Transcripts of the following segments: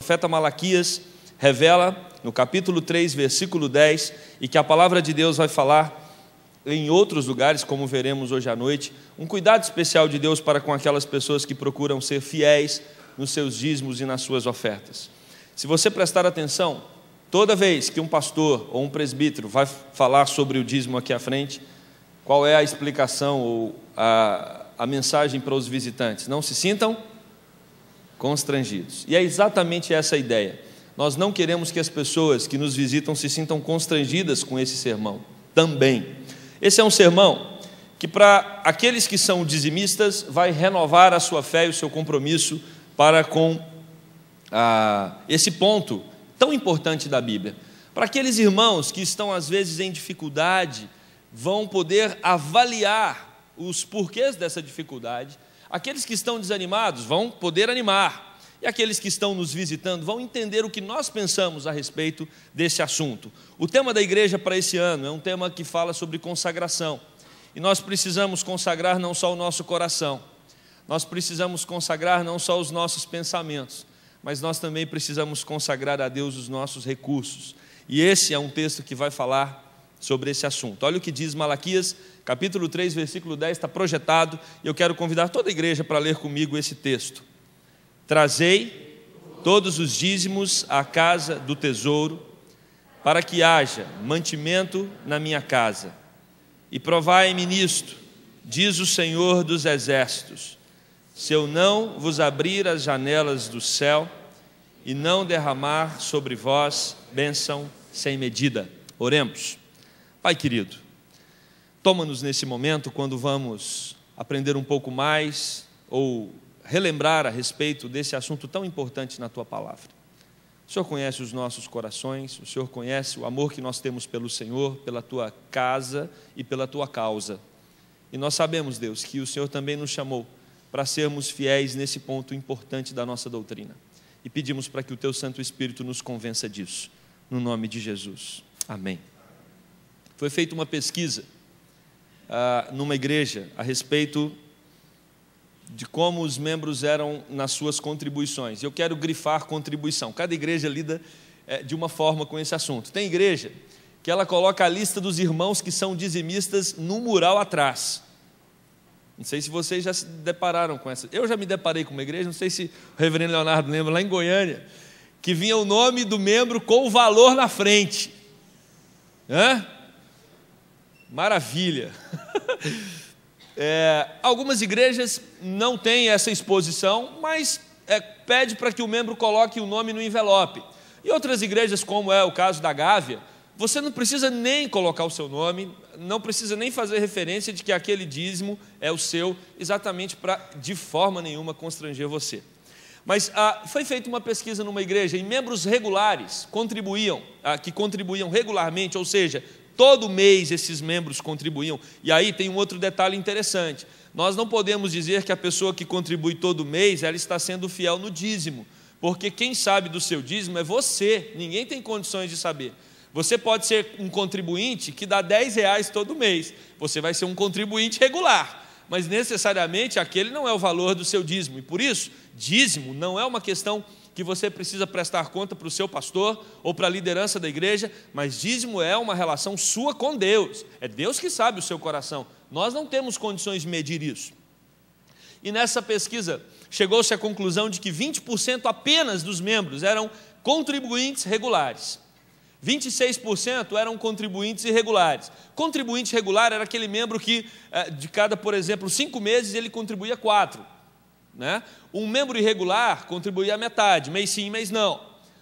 profeta Malaquias revela no capítulo 3, versículo 10, e que a palavra de Deus vai falar em outros lugares, como veremos hoje à noite, um cuidado especial de Deus para com aquelas pessoas que procuram ser fiéis nos seus dízimos e nas suas ofertas. Se você prestar atenção, toda vez que um pastor ou um presbítero vai falar sobre o dízimo aqui à frente, qual é a explicação ou a mensagem para os visitantes? Não se sintam constrangidos. E é exatamente essa a ideia. Nós não queremos que as pessoas que nos visitam se sintam constrangidas com esse sermão também. Esse é um sermão que, para aqueles que são dizimistas, vai renovar a sua fé e o seu compromisso para com esse ponto tão importante da Bíblia. Para aqueles irmãos que estão às vezes em dificuldade, vão poder avaliar os porquês dessa dificuldade. Aqueles que estão desanimados vão poder animar. E aqueles que estão nos visitando vão entender o que nós pensamos a respeito desse assunto. O tema da igreja para esse ano é um tema que fala sobre consagração. E nós precisamos consagrar não só o nosso coração, nós precisamos consagrar não só os nossos pensamentos, mas nós também precisamos consagrar a Deus os nossos recursos. E esse é um texto que vai falar sobre esse assunto. Olha o que diz Malaquias, capítulo 3, versículo 10, está projetado, e eu quero convidar toda a igreja para ler comigo esse texto. Trazei todos os dízimos à casa do tesouro, para que haja mantimento na minha casa. E provai-me nisto, diz o Senhor dos exércitos, se eu não vos abrir as janelas do céu e não derramar sobre vós bênção sem medida. Oremos. Pai querido, toma-nos nesse momento quando vamos aprender um pouco mais ou relembrar a respeito desse assunto tão importante na Tua Palavra. O Senhor conhece os nossos corações, o Senhor conhece o amor que nós temos pelo Senhor, pela Tua casa e pela Tua causa. E nós sabemos, Deus, que o Senhor também nos chamou para sermos fiéis nesse ponto importante da nossa doutrina. E pedimos para que o Teu Santo Espírito nos convença disso, no nome de Jesus. Amém. Foi feita uma pesquisa numa igreja a respeito de como os membros eram nas suas contribuições. Eu quero grifar contribuição. Cada igreja lida de uma forma com esse assunto. Tem igreja que ela coloca a lista dos irmãos que são dizimistas no mural atrás. Não sei se vocês já se depararam com essa. Eu já me deparei com uma igreja, não sei se o reverendo Leonardo lembra, lá em Goiânia, que vinha o nome do membro com o valor na frente. Maravilha! Algumas igrejas não têm essa exposição, mas pede para que o membro coloque o nome no envelope. E outras igrejas, como é o caso da Gávea, você não precisa nem colocar o seu nome, não precisa nem fazer referência de que aquele dízimo é o seu, exatamente para, de forma nenhuma, constranger você. Mas foi feita uma pesquisa numa igreja e membros regulares que contribuíam regularmente, ou seja, todo mês esses membros contribuíam. E aí tem um outro detalhe interessante. Nós não podemos dizer que a pessoa que contribui todo mês, ela está sendo fiel no dízimo, porque quem sabe do seu dízimo é você, ninguém tem condições de saber. Você pode ser um contribuinte que dá R$10 todo mês, você vai ser um contribuinte regular, mas necessariamente aquele não é o valor do seu dízimo. E por isso, dízimo não é uma questão que você precisa prestar conta para o seu pastor ou para a liderança da igreja, mas dízimo é uma relação sua com Deus. É Deus que sabe o seu coração. Nós não temos condições de medir isso. E nessa pesquisa, chegou-se à conclusão de que 20% apenas dos membros eram contribuintes regulares. 26% eram contribuintes irregulares. Contribuinte regular era aquele membro que, de cada, por exemplo, 5 meses, ele contribuía 4. Um membro irregular contribuía a metade, mês sim, mês não.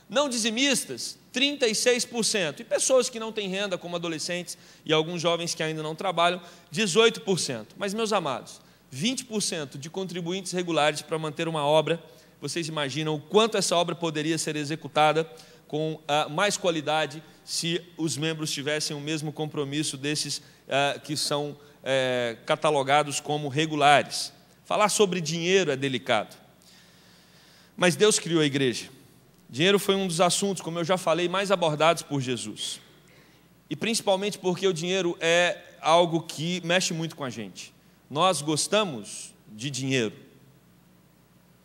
Não dizimistas, 36%. E pessoas que não têm renda, como adolescentes e alguns jovens que ainda não trabalham, 18%. Mas, meus amados, 20% de contribuintes regulares para manter uma obra, vocês imaginam o quanto essa obra poderia ser executada com mais qualidade se os membros tivessem o mesmo compromisso desses que são catalogados como regulares. Falar sobre dinheiro é delicado, mas Deus criou a igreja. Dinheiro foi um dos assuntos, como eu já falei, mais abordados por Jesus. E principalmente porque o dinheiro é algo que mexe muito com a gente. Nós gostamos de dinheiro.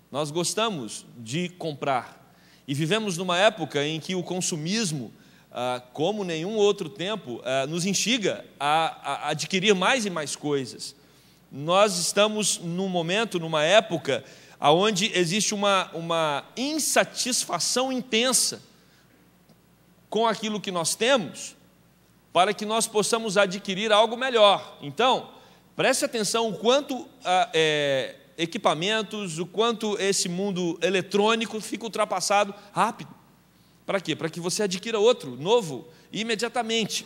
Nós gostamos de comprar. E vivemos numa época em que o consumismo, como nenhum outro tempo, nos instiga a adquirir mais e mais coisas. Nós estamos num momento, numa época, onde existe uma insatisfação intensa com aquilo que nós temos, para que nós possamos adquirir algo melhor. Então, preste atenção o quanto equipamentos, o quanto esse mundo eletrônico fica ultrapassado rápido. Para quê? Para que você adquira outro, novo, imediatamente.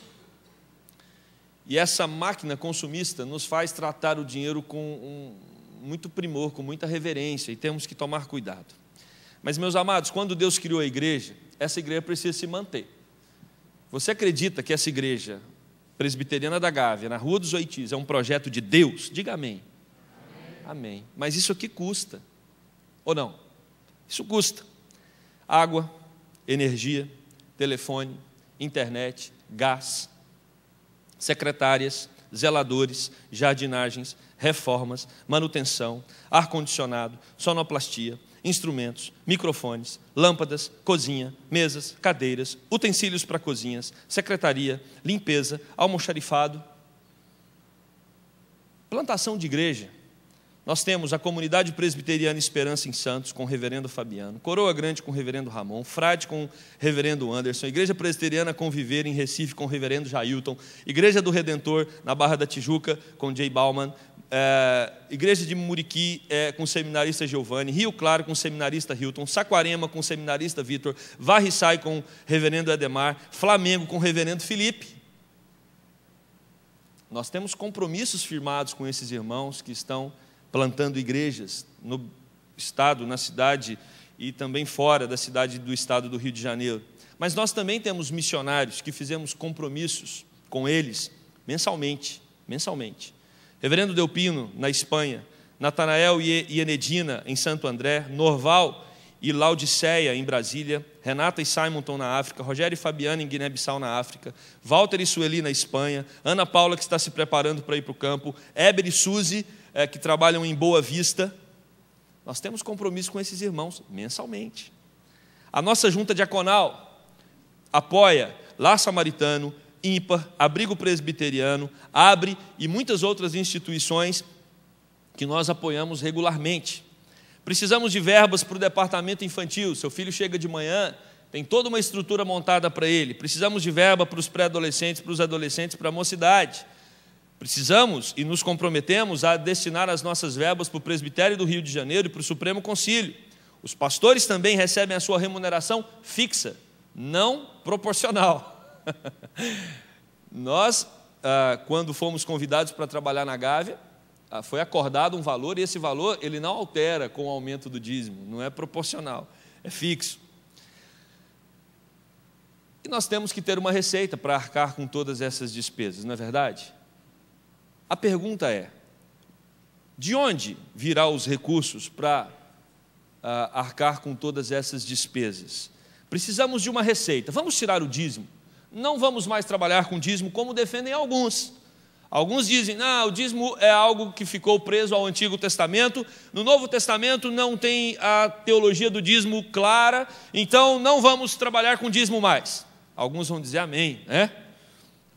E essa máquina consumista nos faz tratar o dinheiro com muito primor, com muita reverência, e temos que tomar cuidado. Mas, meus amados, quando Deus criou a igreja, essa igreja precisa se manter. Você acredita que essa igreja presbiteriana da Gávea, na Rua dos Oitis, é um projeto de Deus? Diga amém. Amém. Mas isso aqui custa, ou não? Isso custa. Água, energia, telefone, internet, gás, secretárias, zeladores, jardinagens, reformas, manutenção, ar-condicionado, sonoplastia, instrumentos, microfones, lâmpadas, cozinha, mesas, cadeiras, utensílios para cozinhas, secretaria, limpeza, almoxarifado, plantação de igreja. Nós temos a Comunidade Presbiteriana Esperança em Santos, com o reverendo Fabiano, Coroa Grande com o reverendo Ramon, Frade com o reverendo Anderson, Igreja Presbiteriana Conviver em Recife com o reverendo Jailton, Igreja do Redentor na Barra da Tijuca com Jay Bauman, Igreja de Muriqui com o seminarista Giovanni, Rio Claro com o seminarista Hilton, Saquarema com o seminarista Vitor, Varriçai com o reverendo Edemar, Flamengo com o reverendo Felipe. Nós temos compromissos firmados com esses irmãos que estão plantando igrejas no estado, na cidade e também fora da cidade do estado do Rio de Janeiro. Mas nós também temos missionários que fizemos compromissos com eles mensalmente. Reverendo Delpino, na Espanha, Natanael e Enedina, em Santo André, Norval e Laodiceia, em Brasília, Renata e Simonton, na África, Rogério e Fabiana, em Guiné-Bissau, na África, Walter e Sueli, na Espanha, Ana Paula, que está se preparando para ir para o campo, Éber e Suzy, que trabalham em Boa Vista. Nós temos compromisso com esses irmãos mensalmente. A nossa junta diaconal apoia Lar Samaritano, Ímpar, Abrigo Presbiteriano, Abre e muitas outras instituições que nós apoiamos regularmente. Precisamos de verbas para o departamento infantil. Seu filho chega de manhã, tem toda uma estrutura montada para ele. Precisamos de verba para os pré-adolescentes, para os adolescentes, para a mocidade. Precisamos e nos comprometemos a destinar as nossas verbas para o Presbitério do Rio de Janeiro e para o Supremo Concílio. Os pastores também recebem a sua remuneração fixa, não proporcional. Nós, quando fomos convidados para trabalhar na Gávea, foi acordado um valor, e esse valor ele não altera com o aumento do dízimo, não é proporcional, é fixo. E nós temos que ter uma receita para arcar com todas essas despesas, não é verdade? A pergunta é, de onde virá os recursos para arcar com todas essas despesas? Precisamos de uma receita. Vamos tirar o dízimo. Não vamos mais trabalhar com dízimo como defendem alguns. Alguns dizem, não, o dízimo é algo que ficou preso ao Antigo Testamento, no Novo Testamento não tem a teologia do dízimo clara, então não vamos trabalhar com dízimo mais. Alguns vão dizer amém, né?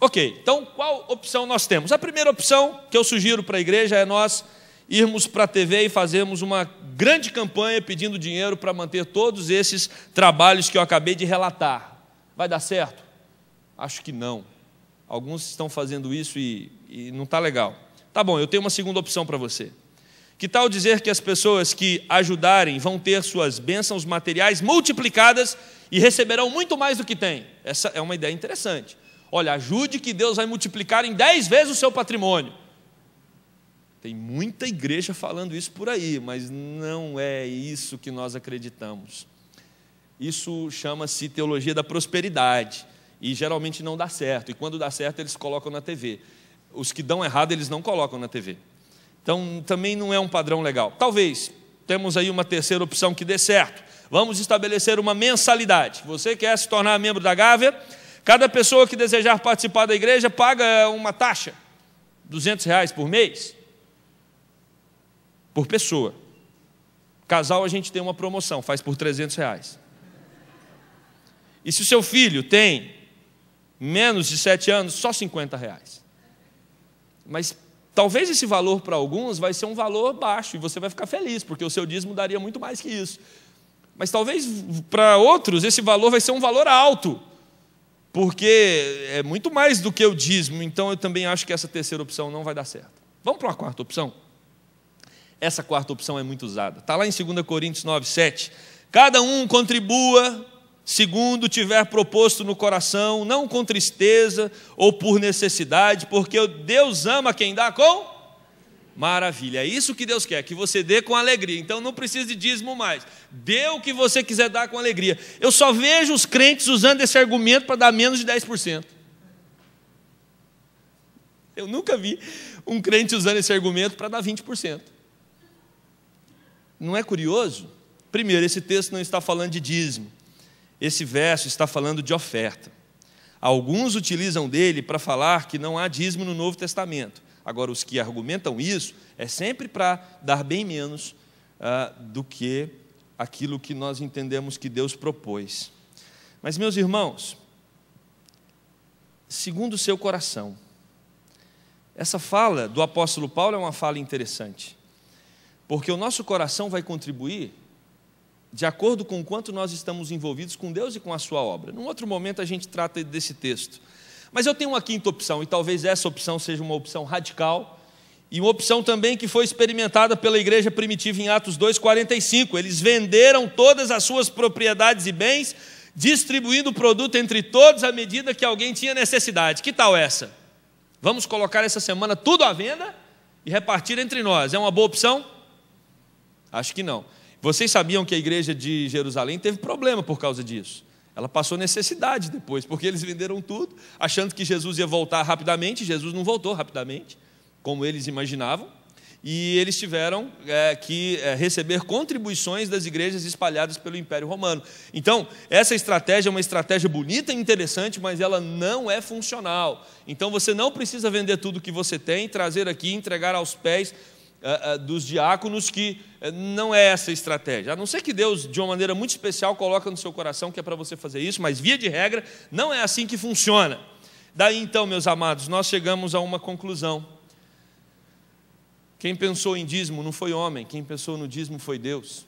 Ok, então qual opção nós temos? A primeira opção que eu sugiro para a igreja é nós irmos para a TV e fazermos uma grande campanha pedindo dinheiro para manter todos esses trabalhos que eu acabei de relatar. Vai dar certo? Acho que não. Alguns estão fazendo isso e não está legal. Tá bom, eu tenho uma segunda opção para você. Que tal dizer que as pessoas que ajudarem vão ter suas bênçãos materiais multiplicadas e receberão muito mais do que têm? Essa é uma ideia interessante. Olha, ajude que Deus vai multiplicar em 10 vezes o seu patrimônio. Tem muita igreja falando isso por aí, mas não é isso que nós acreditamos. Isso chama-se teologia da prosperidade e geralmente não dá certo. E quando dá certo, eles colocam na TV. Os que dão errado, eles não colocam na TV. Então, também não é um padrão legal. Talvez, temos aí uma terceira opção que dê certo. Vamos estabelecer uma mensalidade. Você quer se tornar membro da Gávea? Cada pessoa que desejar participar da igreja paga uma taxa, R$200 por mês, por pessoa. Casal a gente tem uma promoção, faz por R$300. E se o seu filho tem menos de 7 anos, só R$50. Mas talvez esse valor para alguns vai ser um valor baixo, e você vai ficar feliz, porque o seu dízimo daria muito mais que isso. Mas talvez para outros esse valor vai ser um valor alto, porque é muito mais do que o dízimo. Então eu também acho que essa terceira opção não vai dar certo. Vamos para uma quarta opção? Essa quarta opção é muito usada. Está lá em 2 Coríntios 9:7. Cada um contribua segundo tiver proposto no coração, não com tristeza ou por necessidade, porque Deus ama quem dá com maravilha. É isso que Deus quer, que você dê com alegria. Então não precisa de dízimo mais. Dê o que você quiser dar com alegria. Eu só vejo os crentes usando esse argumento para dar menos de 10%. Eu nunca vi um crente usando esse argumento para dar 20%. Não é curioso? Primeiro, esse texto não está falando de dízimo. Esse verso está falando de oferta. Alguns utilizam dele para falar que não há dízimo no Novo Testamento. Agora, os que argumentam isso é sempre para dar bem menos do que aquilo que nós entendemos que Deus propôs. Mas, meus irmãos, segundo o seu coração, essa fala do apóstolo Paulo é uma fala interessante, porque o nosso coração vai contribuir de acordo com o quanto nós estamos envolvidos com Deus e com a sua obra. Num outro momento a gente trata desse texto. Mas eu tenho uma quinta opção, e talvez essa opção seja uma opção radical, e uma opção também que foi experimentada pela igreja primitiva em Atos 2:45. Eles venderam todas as suas propriedades e bens, distribuindo o produto entre todos à medida que alguém tinha necessidade. Que tal essa? Vamos colocar essa semana tudo à venda e repartir entre nós. É uma boa opção? Acho que não. Vocês sabiam que a igreja de Jerusalém teve problema por causa disso? Ela passou necessidade depois, porque eles venderam tudo, achando que Jesus ia voltar rapidamente. Jesus não voltou rapidamente, como eles imaginavam, e eles tiveram que receber contribuições das igrejas espalhadas pelo Império Romano. Então, essa estratégia é uma estratégia bonita e interessante, mas ela não é funcional. Então, você não precisa vender tudo que você tem, trazer aqui e entregar aos pés dos diáconos, que não é essa a estratégia. A não ser que Deus, de uma maneira muito especial, coloca no seu coração que é para você fazer isso, mas via de regra, não é assim que funciona. Daí então, meus amados, nós chegamos a uma conclusão. Quem pensou em dízimo não foi homem, quem pensou no dízimo foi Deus.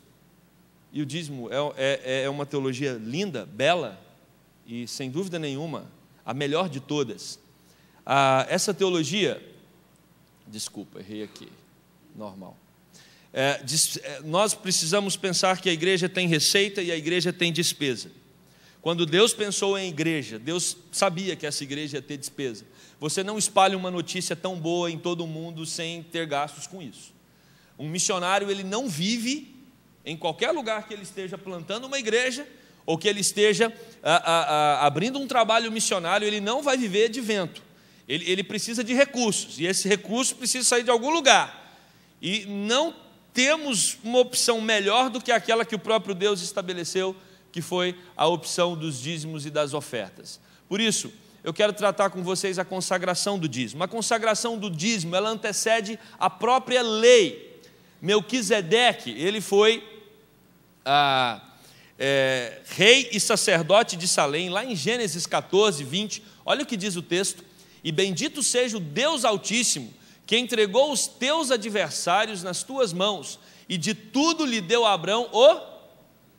E o dízimo é uma teologia linda, bela e, sem dúvida nenhuma, a melhor de todas. Essa teologia, desculpa, errei aqui, normal. Nós precisamos pensar que a igreja tem receita e a igreja tem despesa. Quando Deus pensou em igreja, Deus sabia que essa igreja ia ter despesa. Você não espalha uma notícia tão boa em todo o mundo sem ter gastos com isso. Um missionário, ele não vive em qualquer lugar que ele esteja plantando uma igreja, ou que ele esteja abrindo um trabalho missionário, ele não vai viver de vento. Ele precisa de recursos, e esse recurso precisa sair de algum lugar. E não temos uma opção melhor do que aquela que o próprio Deus estabeleceu, que foi a opção dos dízimos e das ofertas. Por isso, eu quero tratar com vocês a consagração do dízimo. A consagração do dízimo, ela antecede a própria lei. Melquisedeque, ele foi rei e sacerdote de Salém, lá em Gênesis 14:20, olha o que diz o texto: e bendito seja o Deus Altíssimo, que entregou os teus adversários nas tuas mãos, e de tudo lhe deu a Abrão o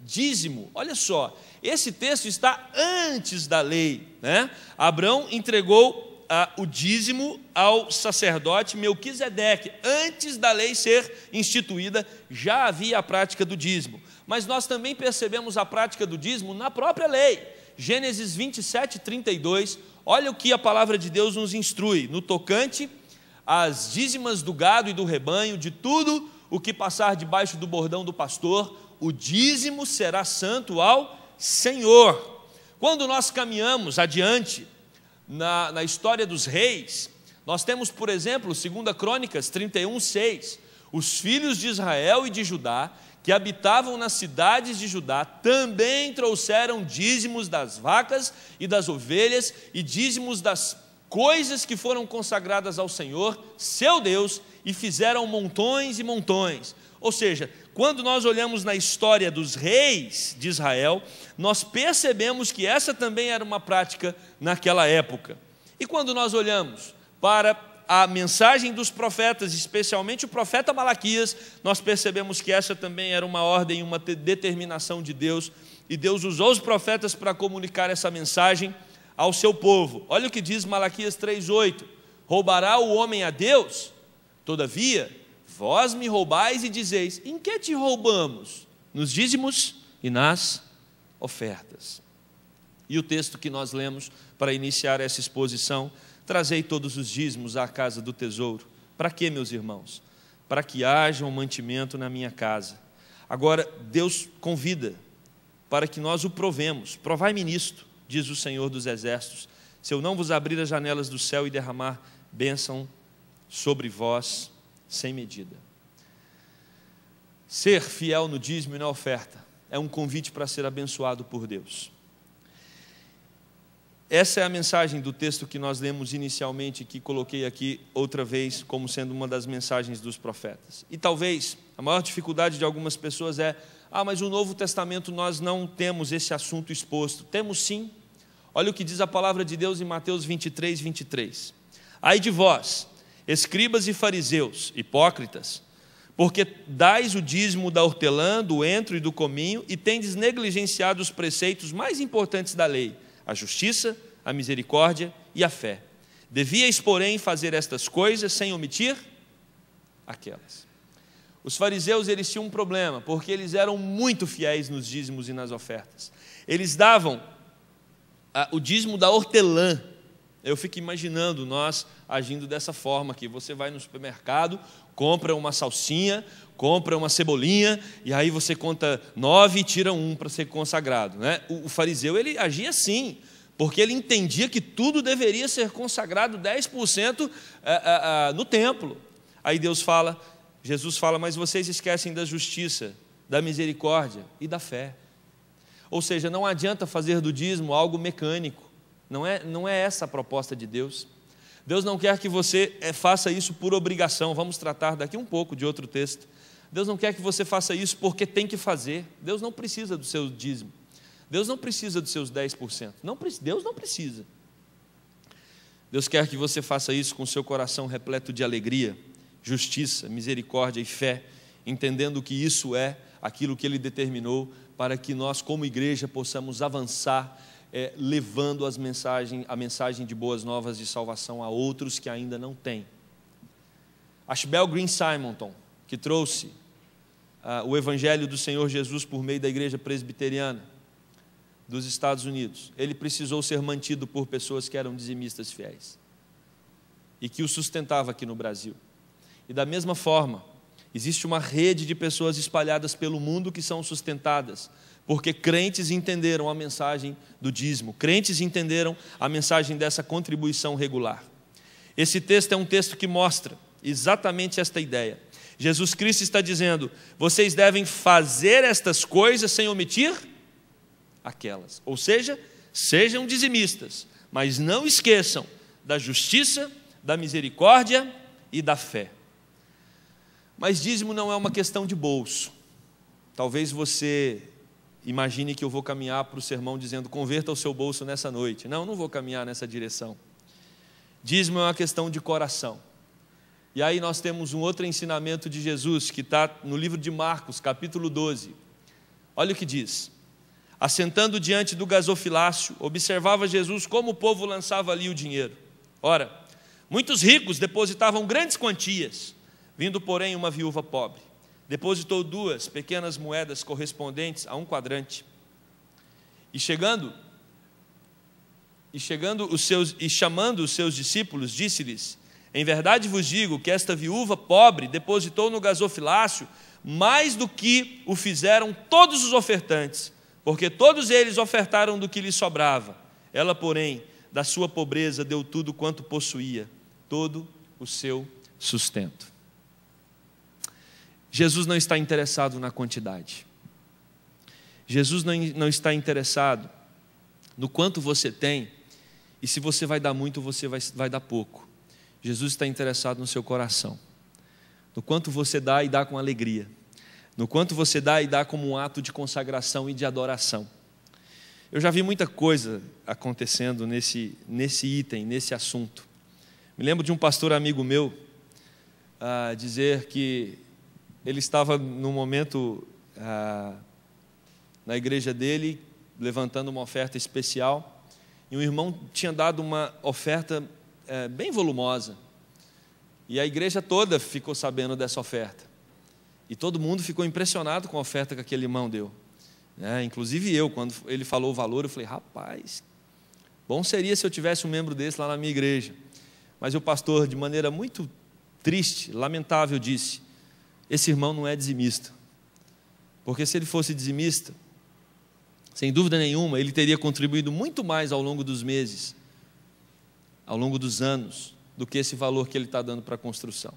dízimo. Olha só, esse texto está antes da lei, né? Abrão entregou o dízimo ao sacerdote Melquisedeque. Antes da lei ser instituída, já havia a prática do dízimo. Mas nós também percebemos a prática do dízimo na própria lei. Gênesis 27:32, olha o que a palavra de Deus nos instrui: no tocante às dízimas do gado e do rebanho, de tudo o que passar debaixo do bordão do pastor, o dízimo será santo ao Senhor. Quando nós caminhamos adiante na história dos reis, nós temos, por exemplo, 2 Crônicas 31:6, os filhos de Israel e de Judá, que habitavam nas cidades de Judá, também trouxeram dízimos das vacas e das ovelhas, e dízimos das coisas que foram consagradas ao Senhor, seu Deus, e fizeram montões e montões. Ou seja, quando nós olhamos na história dos reis de Israel, nós percebemos que essa também era uma prática naquela época. E quando nós olhamos para a mensagem dos profetas, especialmente o profeta Malaquias, nós percebemos que essa também era uma ordem, uma determinação de Deus, e Deus usou os profetas para comunicar essa mensagem ao seu povo. Olha o que diz Malaquias 3:8: roubará o homem a Deus? Todavia, vós me roubais e dizeis: em que te roubamos? Nos dízimos e nas ofertas. E o texto que nós lemos para iniciar essa exposição: trazei todos os dízimos à casa do tesouro. Para quê, meus irmãos? Para que haja um mantimento na minha casa. Agora, Deus convida para que nós o provemos. Provai-me nisto, diz o Senhor dos Exércitos, se eu não vos abrir as janelas do céu e derramar bênção sobre vós sem medida. Ser fiel no dízimo e na oferta é um convite para ser abençoado por Deus. Essa é a mensagem do texto que nós lemos inicialmente, que coloquei aqui outra vez como sendo uma das mensagens dos profetas. E talvez a maior dificuldade de algumas pessoas é: mas no Novo Testamento nós não temos esse assunto exposto. Temos sim. Olha o que diz a palavra de Deus em Mateus 23:23. Ai de vós, escribas e fariseus, hipócritas, porque dais o dízimo da hortelã, do entro e do cominho, e tendes negligenciado os preceitos mais importantes da lei: a justiça, a misericórdia e a fé. Devíeis, porém, fazer estas coisas sem omitir aquelas. Os fariseus, eles tinham um problema, porque eles eram muito fiéis nos dízimos e nas ofertas. Eles davam o dízimo da hortelã. Eu fico imaginando nós agindo dessa forma aqui. Você vai no supermercado, compra uma salsinha, compra uma cebolinha, e aí você conta 9 e tira 1 para ser consagrado, né? O fariseu, ele agia assim, porque ele entendia que tudo deveria ser consagrado 10% no templo. Aí Jesus fala: mas vocês esquecem da justiça, da misericórdia e da fé. Ou seja, não adianta fazer do dízimo algo mecânico. Não é essa a proposta de Deus. Deus não quer que você faça isso por obrigação. Vamos tratar daqui um pouco de outro texto. Deus não quer que você faça isso porque tem que fazer. Deus não precisa do seu dízimo. Deus não precisa dos seus 10%. Deus não precisa. Deus quer que você faça isso com o seu coração repleto de alegria, justiça, misericórdia e fé, entendendo que isso é aquilo que Ele determinou para que nós, como igreja, possamos avançar, levando a mensagem de boas novas de salvação a outros que ainda não têm. Ashbel Green Simonton, que trouxe o Evangelho do Senhor Jesus por meio da Igreja Presbiteriana dos Estados Unidos, ele precisou ser mantido por pessoas que eram dizimistas fiéis e que o sustentava aqui no Brasil. E da mesma forma, existe uma rede de pessoas espalhadas pelo mundo que são sustentadas porque crentes entenderam a mensagem do dízimo, crentes entenderam a mensagem dessa contribuição regular. Esse texto é um texto que mostra exatamente esta ideia. Jesus Cristo está dizendo: vocês devem fazer estas coisas sem omitir aquelas. Ou seja, sejam dizimistas, mas não esqueçam da justiça, da misericórdia e da fé. Mas dízimo não é uma questão de bolso. Talvez você imagine que eu vou caminhar para o sermão dizendo: converta o seu bolso nessa noite. Não vou caminhar nessa direção. Dízimo é uma questão de coração. E aí nós temos um outro ensinamento de Jesus, que está no livro de Marcos, capítulo 12. Olha o que diz: assentando diante do gasofilácio, observava Jesus como o povo lançava ali o dinheiro. Ora, muitos ricos depositavam grandes quantias, vindo, porém, uma viúva pobre depositou 2 pequenas moedas correspondentes a 1 quadrante. E chamando os seus discípulos, disse-lhes: em verdade vos digo que esta viúva pobre depositou no gasofilácio mais do que o fizeram todos os ofertantes, porque todos eles ofertaram do que lhe sobrava. Ela, porém, da sua pobreza deu tudo quanto possuía, todo o seu sustento. Jesus não está interessado na quantidade. Jesus não está interessado no quanto você tem, e se você vai dar muito, você vai dar pouco. Jesus está interessado no seu coração, no quanto você dá e dá com alegria, no quanto você dá e dá como um ato de consagração e de adoração. Eu já vi muita coisa acontecendo nesse item, nesse assunto. Me lembro de um pastor amigo meu dizer que ele estava num momento na igreja dele, levantando uma oferta especial, e um irmão tinha dado uma oferta bem volumosa, e a igreja toda ficou sabendo dessa oferta, e todo mundo ficou impressionado com a oferta que aquele irmão deu. Inclusive eu, quando ele falou o valor, eu falei, rapaz, bom seria se eu tivesse um membro desse lá na minha igreja. Mas o pastor, de maneira muito triste, lamentável, disse, esse irmão não é dizimista, porque se ele fosse dizimista, sem dúvida nenhuma, ele teria contribuído muito mais ao longo dos meses, ao longo dos anos, do que esse valor que ele está dando para a construção.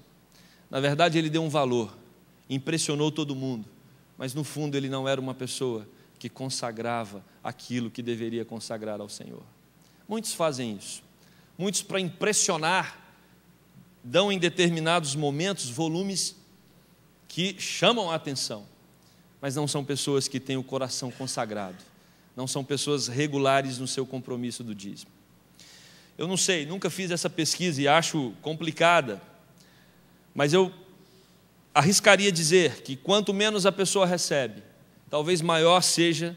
Na verdade, ele deu um valor, impressionou todo mundo, mas no fundo ele não era uma pessoa que consagrava aquilo que deveria consagrar ao Senhor. Muitos fazem isso. Muitos, para impressionar, dão em determinados momentos volumes que chamam a atenção, mas não são pessoas que têm o coração consagrado, não são pessoas regulares no seu compromisso do dízimo. Eu não sei, nunca fiz essa pesquisa e acho complicada, mas eu arriscaria dizer que quanto menos a pessoa recebe, talvez maior seja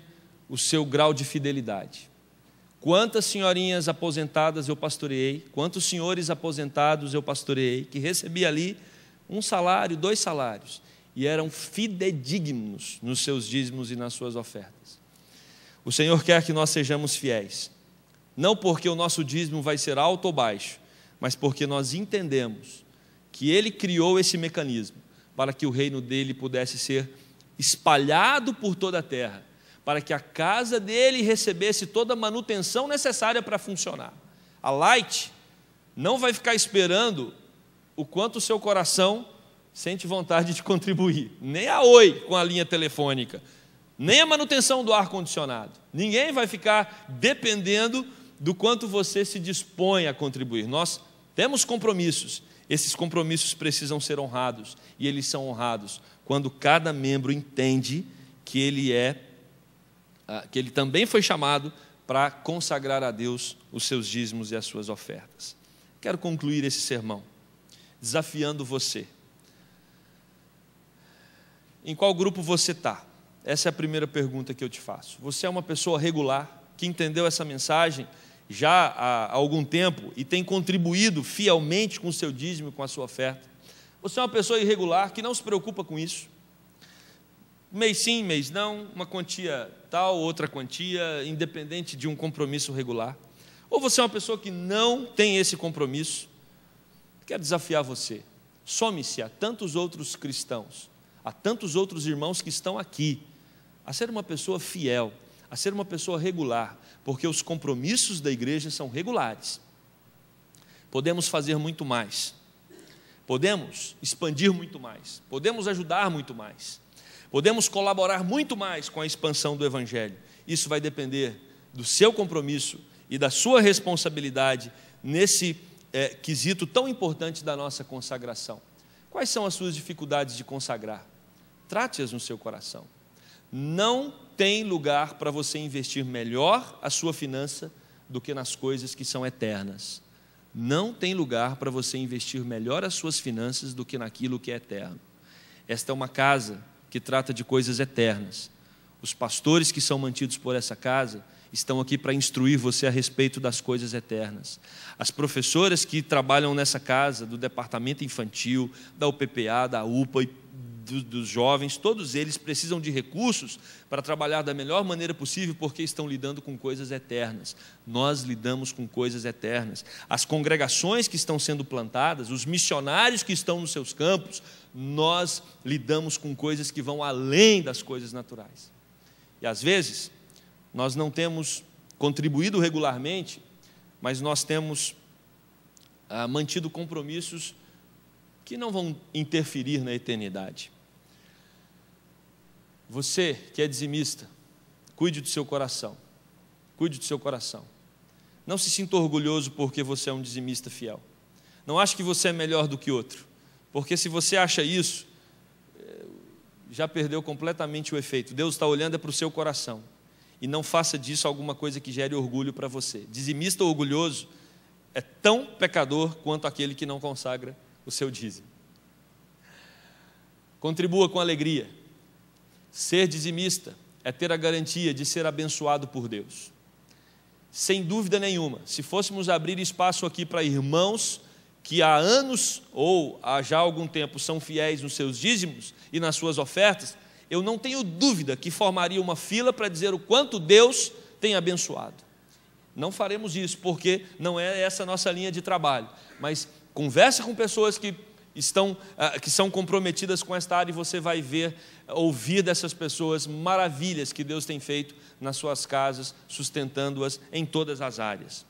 o seu grau de fidelidade. Quantas senhorinhas aposentadas eu pastoreei, quantos senhores aposentados eu pastoreei, que recebi ali 1 salário, 2 salários, e eram fidedignos nos seus dízimos e nas suas ofertas. O Senhor quer que nós sejamos fiéis, não porque o nosso dízimo vai ser alto ou baixo, mas porque nós entendemos que Ele criou esse mecanismo para que o reino dele pudesse ser espalhado por toda a terra, para que a casa dele recebesse toda a manutenção necessária para funcionar. A Light não vai ficar esperando o quanto o seu coração sente vontade de contribuir, nem a Oi com a linha telefônica, nem a manutenção do ar-condicionado. Ninguém vai ficar dependendo do quanto você se dispõe a contribuir. Nós temos compromissos, esses compromissos precisam ser honrados, e eles são honrados quando cada membro entende que ele também foi chamado para consagrar a Deus os seus dízimos e as suas ofertas. Quero concluir esse sermão desafiando você. Em qual grupo você está? Essa é a primeira pergunta que eu te faço. Você é uma pessoa regular, que entendeu essa mensagem já há algum tempo e tem contribuído fielmente com o seu dízimo e com a sua oferta? Você é uma pessoa irregular, que não se preocupa com isso? Mês sim, mês não, uma quantia tal, outra quantia, independente de um compromisso regular? Ou você é uma pessoa que não tem esse compromisso? Quero desafiar você. Some-se a tantos outros cristãos, a tantos outros irmãos que estão aqui, a ser uma pessoa fiel, a ser uma pessoa regular, porque os compromissos da igreja são regulares. Podemos fazer muito mais, podemos expandir muito mais, podemos ajudar muito mais, podemos colaborar muito mais com a expansão do Evangelho. Isso vai depender do seu compromisso e da sua responsabilidade nesse quesito tão importante da nossa consagração. Quais são as suas dificuldades de consagrar? Trate-as no seu coração. Não tem lugar para você investir melhor a sua finança do que nas coisas que são eternas. Não tem lugar para você investir melhor as suas finanças do que naquilo que é eterno. Esta é uma casa que trata de coisas eternas. Os pastores que são mantidos por essa casa estão aqui para instruir você a respeito das coisas eternas. As professoras que trabalham nessa casa, do departamento infantil, da UPPA, da UPA e dos jovens, todos eles precisam de recursos para trabalhar da melhor maneira possível, porque estão lidando com coisas eternas. Nós lidamos com coisas eternas. As congregações que estão sendo plantadas, os missionários que estão nos seus campos, nós lidamos com coisas que vão além das coisas naturais. E às vezes, nós não temos contribuído regularmente, mas nós temos mantido compromissos que não vão interferir na eternidade. Você que é dizimista, cuide do seu coração. Cuide do seu coração. Não se sinta orgulhoso porque você é um dizimista fiel. Não ache que você é melhor do que outro, porque se você acha isso, já perdeu completamente o efeito. Deus está olhando para o seu coração. E não faça disso alguma coisa que gere orgulho para você. Dizimista orgulhoso é tão pecador quanto aquele que não consagra o seu dízimo. Contribua com alegria. Ser dizimista é ter a garantia de ser abençoado por Deus. Sem dúvida nenhuma, se fôssemos abrir espaço aqui para irmãos que há anos ou há já algum tempo são fiéis nos seus dízimos e nas suas ofertas, eu não tenho dúvida que formaria uma fila para dizer o quanto Deus tem abençoado. Não faremos isso, porque não é essa a nossa linha de trabalho, mas converse com pessoas que são comprometidas com esta área e você vai ouvir dessas pessoas maravilhas que Deus tem feito nas suas casas, sustentando-as em todas as áreas.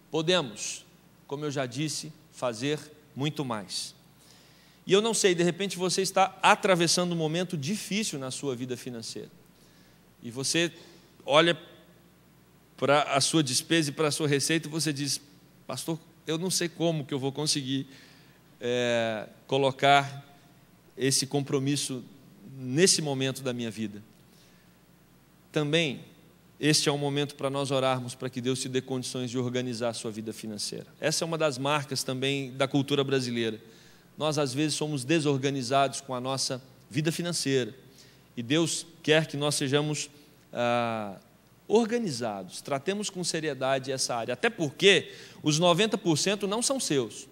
Podemos, como eu já disse, fazer muito mais. E eu não sei, de repente você está atravessando um momento difícil na sua vida financeira. E você olha para a sua despesa e para a sua receita e você diz: pastor, eu não sei como que eu vou conseguir colocar esse compromisso nesse momento da minha vida. Também, este é um momento para nós orarmos para que Deus te dê condições de organizar a sua vida financeira. Essa é uma das marcas também da cultura brasileira. Nós, às vezes, somos desorganizados com a nossa vida financeira. E Deus quer que nós sejamos organizados, tratemos com seriedade essa área. Até porque os 90% não são seus.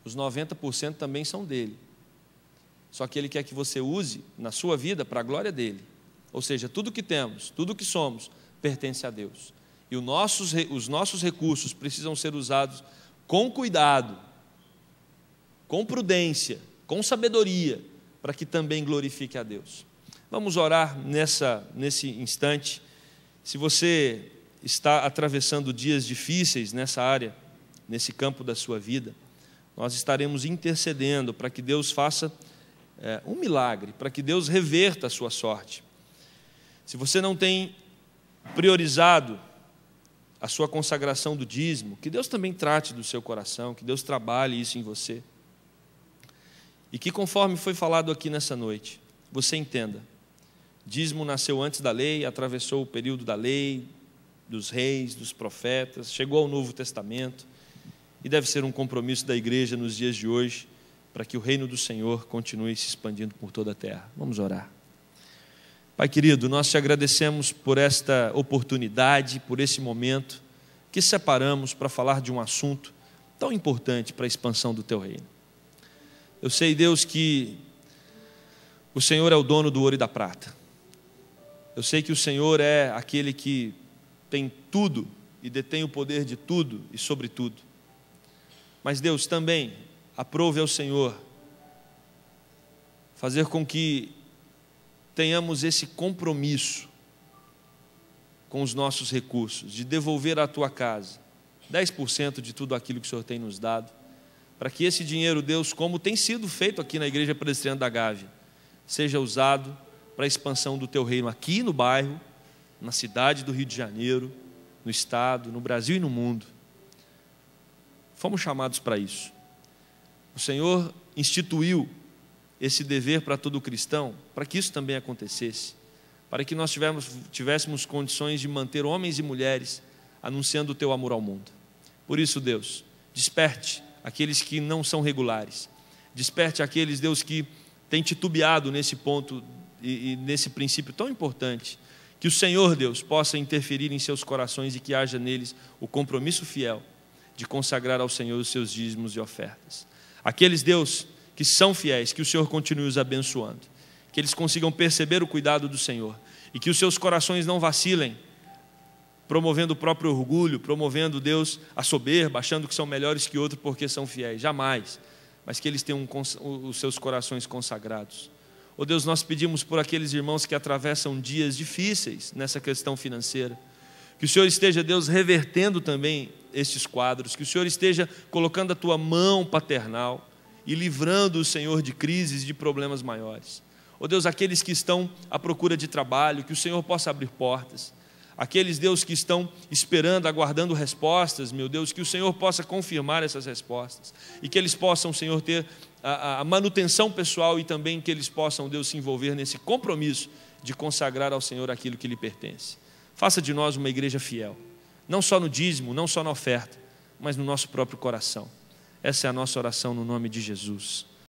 Os 90% também são dele. Só que Ele quer que você use na sua vida para a glória dele. Ou seja, tudo que temos, tudo que somos, pertence a Deus. E os nossos recursos precisam ser usados com cuidado, com prudência, com sabedoria, para que também glorifique a Deus. Vamos orar nesse instante. Se você está atravessando dias difíceis nessa área, nesse campo da sua vida, nós estaremos intercedendo para que Deus faça um milagre, para que Deus reverta a sua sorte. Se você não tem priorizado a sua consagração do dízimo, que Deus também trate do seu coração, que Deus trabalhe isso em você. E que, conforme foi falado aqui nessa noite, você entenda: dízimo nasceu antes da lei, atravessou o período da lei, dos reis, dos profetas, chegou ao Novo Testamento e deve ser um compromisso da igreja nos dias de hoje, para que o reino do Senhor continue se expandindo por toda a terra. Vamos orar. Pai querido, nós te agradecemos por esta oportunidade, por esse momento que separamos para falar de um assunto tão importante para a expansão do teu reino. Eu sei, Deus, que o Senhor é o dono do ouro e da prata. Eu sei que o Senhor é aquele que tem tudo e detém o poder de tudo e sobre tudo. Mas, Deus, também aprove ao Senhor fazer com que tenhamos esse compromisso com os nossos recursos, de devolver à tua casa 10% de tudo aquilo que o Senhor tem nos dado, para que esse dinheiro, Deus, como tem sido feito aqui na Igreja Presbiteriana da Gávea, seja usado para a expansão do teu reino aqui no bairro, na cidade do Rio de Janeiro, no estado, no Brasil e no mundo. Fomos chamados para isso. O Senhor instituiu esse dever para todo cristão, para que isso também acontecesse, para que nós tivéssemos condições de manter homens e mulheres anunciando o teu amor ao mundo. Por isso, Deus, desperte aqueles que não são regulares, desperte aqueles, Deus, que têm titubeado nesse ponto e nesse princípio tão importante, que o Senhor, Deus, possa interferir em seus corações e que haja neles o compromisso fiel de consagrar ao Senhor os seus dízimos e ofertas. Aqueles, Deus, que são fiéis, que o Senhor continue os abençoando, que eles consigam perceber o cuidado do Senhor e que os seus corações não vacilem, promovendo o próprio orgulho, promovendo, Deus, a soberba, achando que são melhores que outros porque são fiéis, jamais, mas que eles tenham os seus corações consagrados. Oh Deus, nós pedimos por aqueles irmãos que atravessam dias difíceis nessa questão financeira, que o Senhor esteja, Deus, revertendo também estes quadros, que o Senhor esteja colocando a tua mão paternal e livrando o Senhor de crises e de problemas maiores. Oh Deus, aqueles que estão à procura de trabalho, que o Senhor possa abrir portas. aqueles, Deus, que estão esperando, aguardando respostas, meu Deus, que o Senhor possa confirmar essas respostas, e que eles possam, Senhor, ter a manutenção pessoal, e também que eles possam, Deus, se envolver nesse compromisso de consagrar ao Senhor aquilo que lhe pertence. Faça de nós uma igreja fiel, não só no dízimo, não só na oferta, mas no nosso próprio coração. Essa é a nossa oração no nome de Jesus.